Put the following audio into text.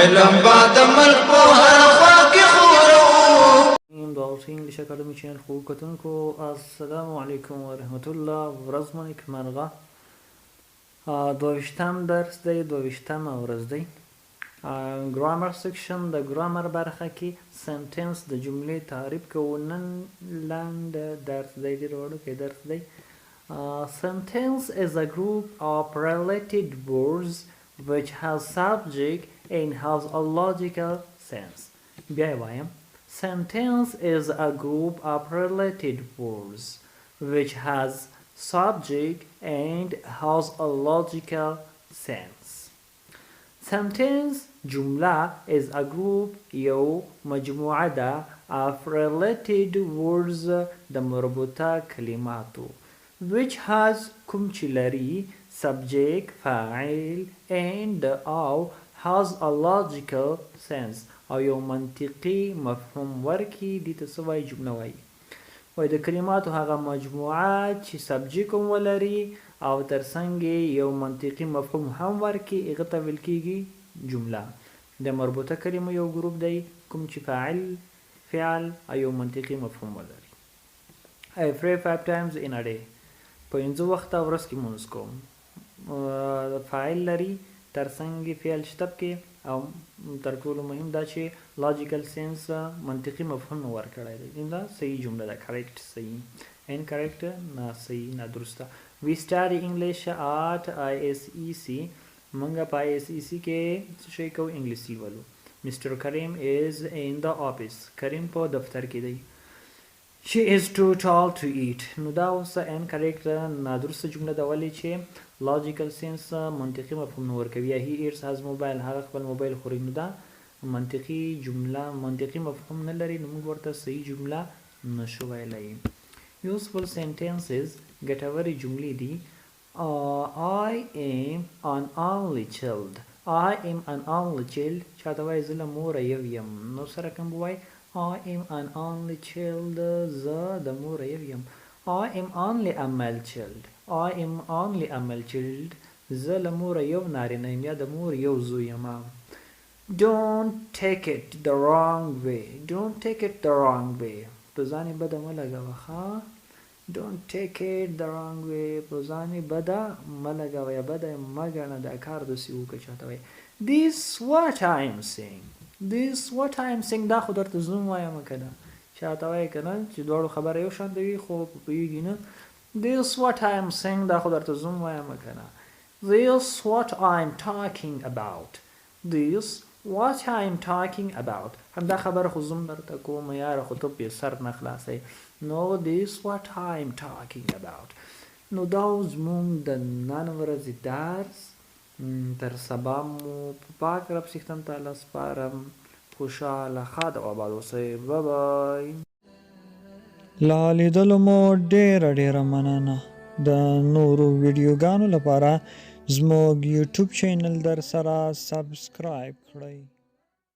علم بعد ملک په هر خوا کې خورو د انګلیش اکاډمي چینل خو کتونکو السلام علیکم ورحمت الله ورځ مو نیکمرغه. دویشتم درس دی، دویشتمه ورځ دی. ګرامر سیکشن د ګرامر برخه کې سنټنس د جملې تعریف کوو. نن لنډ درس دی، ډېر وړوکی درس دی. Sentence is a group of related words which has subject and has a logical sense. بیا وایم Sentence is a group of related words which has subject and has a logical sense. Sentence جمله is a group یو مجموعه ده of related words د مربوطه کلماتو which has کوم چې لري subject فاعل and او has a logical sense او یو منطقي مفهوم ورکي دي ته څه وایي جمله وایي. وایي د کلماتو هغه مجموعه چې سبجیک هم ولري او ترڅنګ یو منطقي مفهوم هم ورکي هغه ته ویل کیږي جمله. د مربوطه کلمو یو ګروپ دی کوم چې فعل او یو منطقي مفهوم ولري. I pray 5 times in a day. په 5 وخته ورځ کې مونځ کوم. فاعل لري ترڅنګ فعل شته کې او تر ټولو مهم دا چې لاجیکل سینس منطقي مفهوم ورکړی دی. دا صحیح جمله ده، کریکټ صحیح. incorrect نه صحیح نه درسته. we study English at ISEC. موږ په ISEC کې څه شی کوو؟ انګلیسي ولو. Mr. Karim is in the office. کریم په دفتر کې دی. She is too tall to eat. نو دا اوس incorrect نادرسته جمله ده، ولې چې لاجیکل سینس منطقي مفهوم نه ورکوي. یا he eats has mobile، هغه خپل موبایل خوري. نو دا منطقي جمله منطقي مفهوم نه لري، نو موږ ورته صحیح جمله نشو ویلی. useful sentences ګټورې جملې دي. I am an only child. I am an only child چاته وایي زه له موره یو یم. نو سره کوم وایي I am an only child، زه د موره یو یم. I am only a male child. I am only a male child، زه له موره یو نارینه یم یا د مور یو زوی یم. Don't take it the wrong way. Don't take it the wrong way. په ځان یې بده مه لګوه ښه. Don't take it the wrong way. په ځان یې بده مه لګوه یا بده یې مه ګڼه. دا کار داسې وکړه چاته وایي This what I am saying. This what I am saying دا خو درته زه وایم که نه. چاته وایي که نه چې دواړو خبره یو شان وي خو پوهېږي نه. This what I am saying دا خو درته زه وایم که نه. This what I am talking about. This what I am talking about. همدا خبره خو زه درته کوم یاره، خو ته پې سر نه خلاصوي. No, this what I am talking about. نو دا زموږ د نن ورځې درس. تر سبا مو په پاک رب څښتن تعالی سپارم. خوشحاله ښاد او آباد اوسئ. بای. لا لیدلو مو ډیره مننه. د نورو ویډیوګانو لپاره زموږ یوټیوب چینل در سره سبسکرایب کړئ.